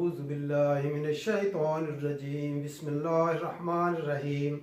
अऊज़ु बिल्लाहि मिनश शैतानिर रजीम बिस्मिल्लाहिर्रहमानिर्रहीम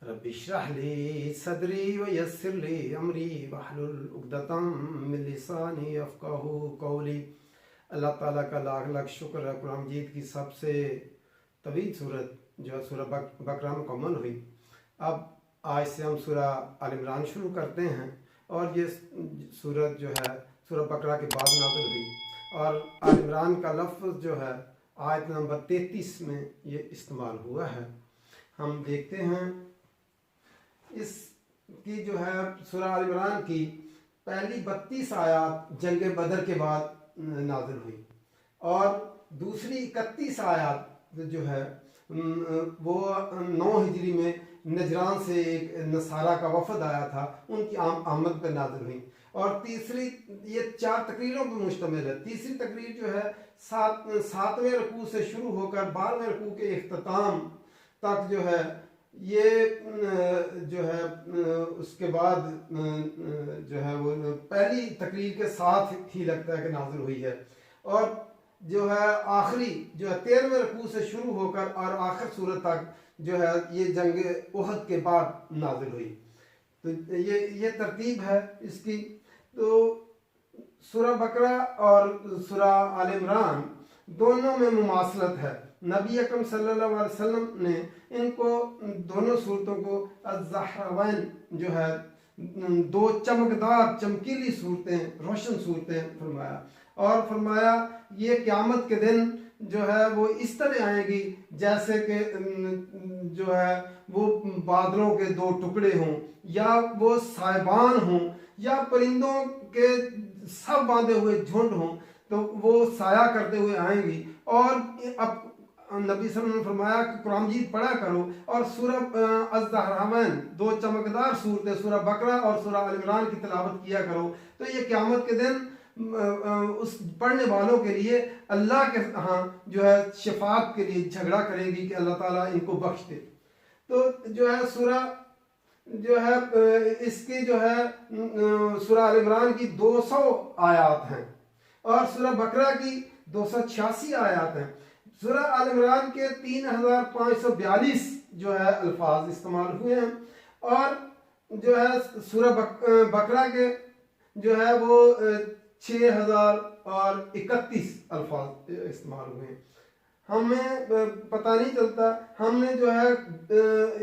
रब्बि इश्रह ली सदरी व यस्सिर ली अमरी वहलुल उक़दतम मिन लिसानी यफ़क़हू क़ौली। अल्लाह ताला का लाख लाख शुक्र है, कुरान मजीद की सबसे तवील सूरत जो है सूरह बकरा मुकम्मल हुई। अब आज से हम सूरह आल इमरान शुरू करते हैं और ये सूरत जो है सूरह बकरा के बाद नाज़िल हुई और आल इमरान का लफ्ज़ जो है आयत नंबर 33 में ये इस्तेमाल हुआ है। हम देखते हैं इसकी जो है सूरह आल इमरान की पहली 32 आयत जंग बदर के बाद नाज़िल हुई और दूसरी 31 आयत जो है वो 9 हिजरी में नजरान से एक नसारा का वफद आया था, उनकी आमद पर नाज़िल हुई। और तीसरी, ये 4 तकरीरों पर मुश्तमिल है। तीसरी तकरीर जो है 7वें रकू से शुरू होकर 12वें रकू के इख्तिताम तक जो है ये जो है उसके बाद जो है वो पहली तकरीर के साथ ही लगता है कि नाज़िल हुई है। और जो है आखिरी जो है 13वें रकू से शुरू होकर और आखिर सूरत तक जो है ये जंग उहद के बाद नाज़िल हुई। तो ये तरतीब है इसकी। तो सूरह बकरा और सूरह आल इमरान दोनों में मुमासलत है। नबी अकरम सल्लल्लाहु अलैहि वसल्लम ने इनको दोनों सूरतों को अज़्ज़हरावैन जो है 2 चमकदार चमकीली सूरतें, रोशन सूरतें फरमाया और फरमाया ये क़यामत के दिन जो है वो इस तरह आएगी जैसे कि जो है वो बादलों के 2 टुकड़े हों या वो साइबान हों या परिंदों के सब बांधे हुए झुंड हों, तो वो साया करते हुए आएंगी। और अब नबी सल्लल्लाहु अलैहि वसल्लम ने फरमाया कि कुरान मजीद पढ़ा करो और सूरह अज़्ज़हरावैन 2 चमकदार सूरतें सूरह बकरा और सूरह आल इमरान की तिलावत किया करो। तो ये क़यामत के दिन उस पढ़ने वालों के लिए अल्लाह के यहाँ जो है शफाअत के लिए झगड़ा करेगी कि अल्लाह ताला इनको बख्श दे। तो जो है सूरह जो है इसकी जो है सूरह आल इमरान की 200 आयत हैं और सूरह बकरा की 286 आयत हैं। सूरह आल इमरान के 3542 जो है अल्फाज इस्तेमाल हुए हैं और जो है सूरह बकरा के जो है वो 6031 अल्फाज इस्तेमाल हुए हैं। हमें पता नहीं चलता, हमने जो है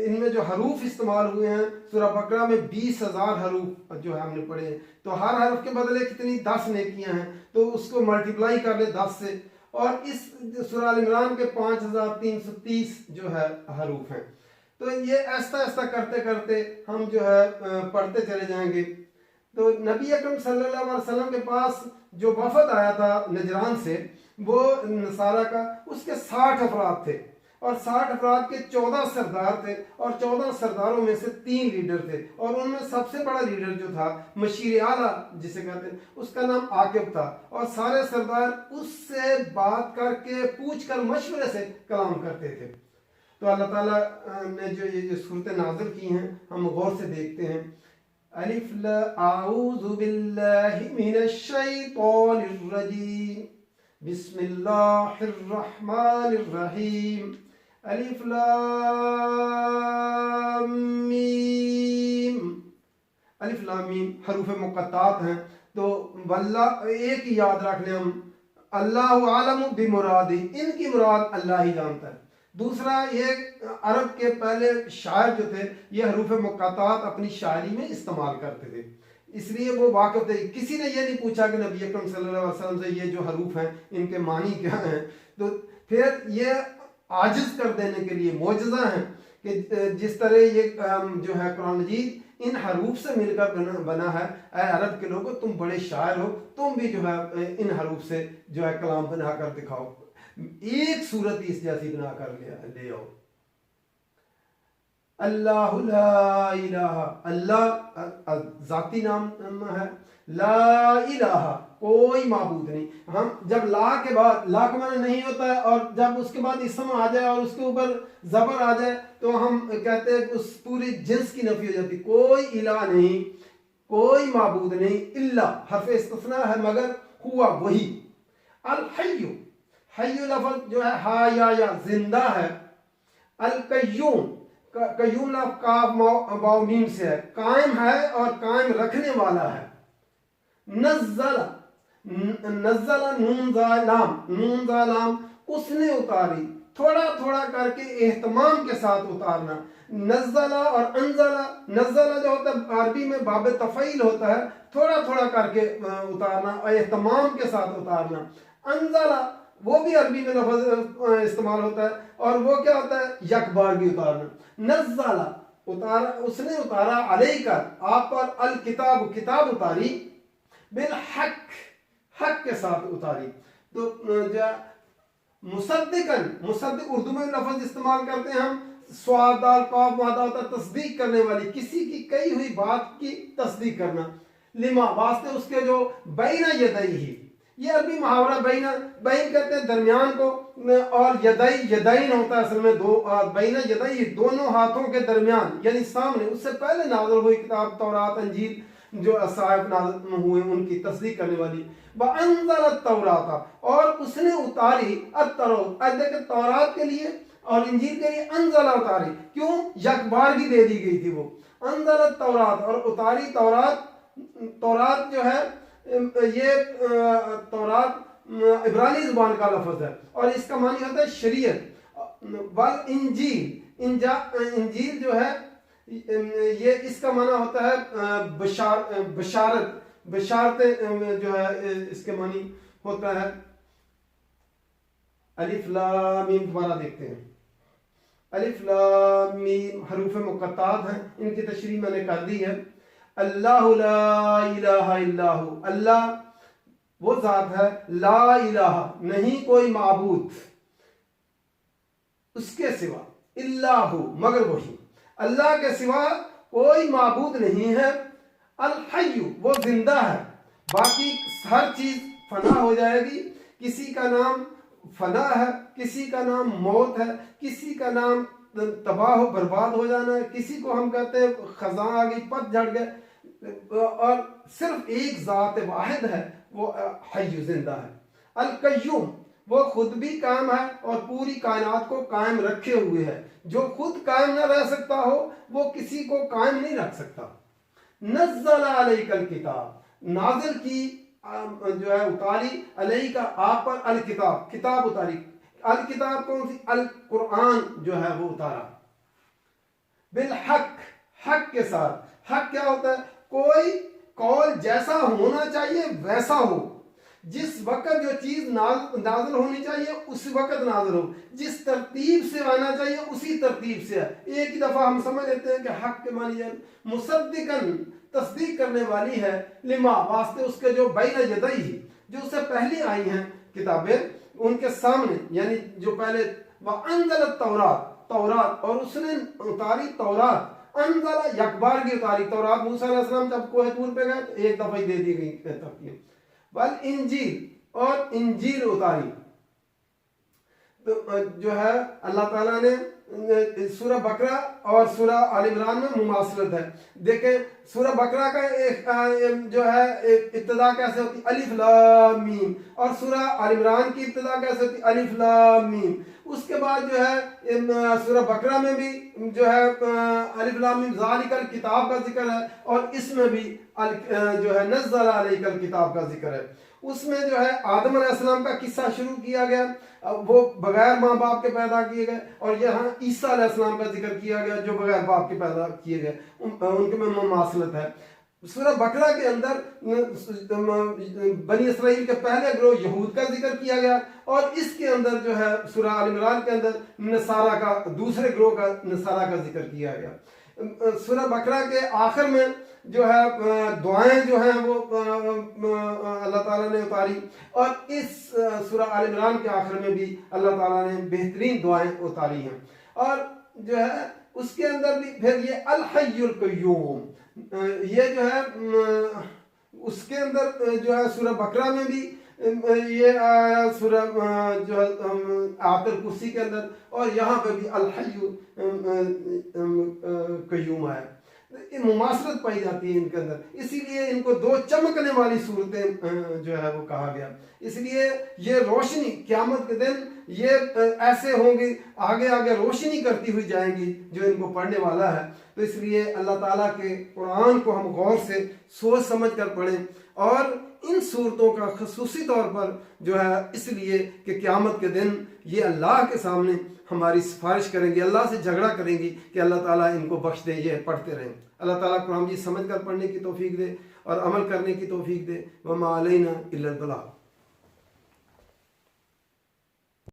इनमें जो हरूफ इस्तेमाल हुए हैं सूरह बकरा में 20,000 हरूफ जो है हमने पढ़े हैं। तो हर हरफ के बदले कितनी 10 नेकियां हैं, तो उसको मल्टीप्लाई कर ले 10 से। और इस सूरह आल इमरान के 5330 जो है हरूफ हैं। तो ये ऐसा ऐसा करते करते हम जो है पढ़ते चले जाएंगे। तो नबी अकरम सल्लल्लाहु अलैहि वसल्लम के पास जो वफद आया था नजरान से, वो नसारा का, उसके 60 अफराद थे और 60 अफराद के 14 सरदार थे और 14 सरदारों में से 3 लीडर थे। और उनमें सबसे बड़ा लीडर जो था मशीर आला जिसे कहते हैं, उसका नाम आकिब था। और सारे सरदार उससे बात करके पूछ कर मशवरे से कलाम करते थे। तो अल्लाह ताला ने जो ये सूरतें नाज़िल की हैं हम गौर से देखते हैं। अलिफ लाम आऊज़ु बिल्लाहि मिनश शैतानिर रजीम बिस्मिल्लाहिर रहमानिर रहीम अलिफ लाम मीम। अलिफ लाम मीम हरूफ मुक़त्तात हैं, तो वल्लाह एक ही याद रख लें हम, अल्लाहु आलमु बिमुरादी, इनकी मुराद अल्लाह ही जानता है। दूसरा, ये अरब के पहले शायर जो थे ये हरूफ मुक़त्तात अपनी शायरी में इस्तेमाल करते थे, इसलिए वो वाक़िफ़ थे। किसी ने ये नहीं पूछा कि नबी अकरम सल्लल्लाहु अलैहि वसल्लम से ये जो हरूफ हैं इनके मानी क्या हैं। तो फिर ये आजिज़ कर देने के लिए मौजज़ा हैं कि जिस तरह ये जो है कुरान मजीद इन हरूफ से मिलकर बना है। ऐ अरब के लोगों, तुम बड़े शायर हो, तुम भी जो है इन हरूफ से जो है कलाम बना कर दिखाओ, एक सूरत इस जैसी बना कर ले आओ। अल्लाहु ला इलाहा, अल्लाह जाती नाम है, ला इलाहा कोई माबूद नहीं। हम जब ला के बाद, ला का माना नहीं होता है, और जब उसके बाद इसम आ जाए और उसके ऊपर जबर आ जाए तो हम कहते हैं उस पूरी जिन्स की नफी हो जाती। कोई इला नहीं, कोई माबूद नहीं, इल्ला हर्फ इस्तिस्ना है, मगर हुआ वही, अल हय्यु हय्यु लफ्ज जो है हा या जिंदा है। अल कय्यूम, कय्यूम लफ्ज काफ वाव मीम से है, कायम है और कायम रखने वाला है। नज़्ज़ला, नज़्ज़ला नून जा लाम, नून जा लाम, उसने उतारी, थोड़ा थोड़ा करके एहतमाम के साथ उतारना। नज़्ज़ला और अनज़ला, नज़्ज़ला जो होता है अरबी में बाब तफ़ईल होता है, थोड़ा थोड़ा करके उतारना और एहतमाम के साथ उतारना। अनज़ला वो भी अरबी में लफ्ज़ इस्तेमाल होता है और वो क्या होता है, यकबारगी उतारना। नज़्ज़ला उतारा, उसने उतारा, अलैका आप पर, अल किताब किताब उतारी, बिल हक हक के साथ उतारी। तो जो मुसद्दिकन, मुसद्दिक उर्दू में लफ्ज इस्तेमाल करते हैं हम, स्वाद दाल काफ मादा होता है तस्दीक करने वाली, किसी की कही हुई बात की तस्दीक करना। लिमा वास्ते उसके जो बैना यदई, ये अरबी मुहावरा बैना, बैन कहते हैं दरमियान को, और यदई यदैन होता है असल में दो, बैना यदई दोनों हाथों के दरमियान, यानी सामने। उससे पहले नाज़िल हुई किताब तौरात अंजील जो साहिब नाज़िल हुए उनकी तस्दीक करने वाली। वअंज़ल तौराता, और उसने उतारी तौरात के लिए और इंजील के लिए अंज़ला उतारी, क्यों, यकबारगी दे दी गई थी वो। अंज़ल तौरात, और उतारी तौरात। तौरात जो है ये तौरात इब्रानी जुबान का लफ्ज है और इसका मानी होता है शरीयत। वल इंजील, इंजील जो है ये इसका माना होता है बशारत, बशारत जो है इसके मानी होता है। अलिफ लाम मीम दोबारा देखते हैं। अलिफ लाम मीम हरूफ मुक़त्तात हैं, इनकी तशरीह मैंने कर दी है। अल्लाहु ला इलाहा इल्लाहु, अल्लाह वो जात है, ला इलाहा नहीं कोई माबूद उसके सिवा, इल्लाहु मगर वही, अल्लाह के सिवा कोई माबूद नहीं है। अल हय्यु वो जिंदा है, बाकी हर चीज फना हो जाएगी। किसी का नाम फना है, किसी का नाम मौत है, किसी का नाम तबाह बर्बाद हो जाना है, किसी को हम कहते हैं खजा आ गई, पतझड़ गए, और सिर्फ एक जात वाहिद है, वो हय्यु जिंदा है। अल कय्यूम वो खुद भी कायम है और पूरी कायनात को कायम रखे हुए है। जो खुद कायम न रह सकता हो वो किसी को कायम नहीं रख सकता। नज़्ज़ला अलैकल किताब, नाजिल की जो है उतारी, अलैका आप पर, अल किताब किताब उतारी। अल किताब कौन सी, अल कुरान जो है वो उतारा। बिल हक हक के साथ, हक क्या होता है, कोई कौल जैसा होना चाहिए वैसा हो, जिस वक्त जो चीज नाज़िल होनी चाहिए उस वक्त नाज़िल हो, जिस तरतीब से आना चाहिए उसी तरतीब से। एक ही दफा हम समझ लेते हैं कि हक के मानी जाए, मुसद्दिकन तस्दीक करने वाली है, लिमा वास्ते उसके जो बैन यदई जो उससे पहले आई हैं किताबें उनके सामने, यानी जो पहले, वअंज़ल तौरात तौरात, और उसने उतारी तौरात। अंज़ला यकबार की उतारी तौरात, मूसा अलैहिस्सलाम जब कोह तूर पे गए तो एक दफा ही दे दी गई। वल इंजील और इंजील उतारी। तो जो है अल्लाह ताला ने सूरह बकरा और सूरह आल इमरान में मुमासलत है। देखें सूरह बकरा का एक जो है इब्तिदा कैसे होती, अलिफ लाम मीम, और सूरह आल इमरान की इब्तिदा कैसे होती, अलिफ लाम मीम। उसके बाद जो है सूरह बकरा में भी जो है अलिफ लाम मीम ज़ालिकल किताब का जिक्र है और इसमें भी जो है नज़्ज़ला अलैकल किताब का जिक्र है। उसमें जो है आदम अलैहिस्सलाम का किस्सा शुरू किया गया, वो बगैर माँ बाप के पैदा किए गए, और यहाँ ईसा अलैहिस्सलाम का जिक्र किया गया जो बगैर बाप के पैदा किए गए, उनके में मुमासलत है। सूरह बकरा के अंदर बनी इसराइल के पहले ग्रोह यहूद का जिक्र किया गया, और इसके अंदर जो है सूरह आल इमरान के अंदर नसारा का, दूसरे ग्रोह का नसारा का जिक्र किया गया। सूरह बकरा के आखिर में जो है दुआएं जो हैं वो अल्लाह ताला ने उतारी, और इस सूरह आल इमरान के आखिर में भी अल्लाह ताला ने बेहतरीन दुआएं उतारी हैं। और जो है उसके अंदर भी फिर ये अल हय्युल कय्यूम, ये जो है उसके अंदर जो है सूरह बकरा में भी ये आया, सूरह जो है आयतुल कुर्सी के अंदर, और यहाँ पे भी अल हय्युल कय्यूम आया। मुमासरत पाई जाती है इनके अंदर, इसीलिए इनको दो चमकने वाली सूरतें जो है वो कहा गया। इसलिए ये रोशनी क़यामत के दिन ये ऐसे होंगी, आगे आगे रोशनी करती हुई जाएंगी जो इनको पढ़ने वाला है। तो इसलिए अल्लाह ताला के कुरान को हम गौर से सोच समझ कर पढ़ें, और इन सूरतों का खसूसी तौर पर जो है इसलिए कि क़यामत के दिन ये अल्लाह के सामने हमारी सिफारिश करेंगी, अल्लाह से झगड़ा करेंगी कि अल्लाह ताला इनको बख्श दे, ये पढ़ते रहें। अल्लाह ताला कुरान जी समझ कर पढ़ने की तौफीक दे और अमल करने की तौफीक दे। वमा अलैना इल्लल बलाग।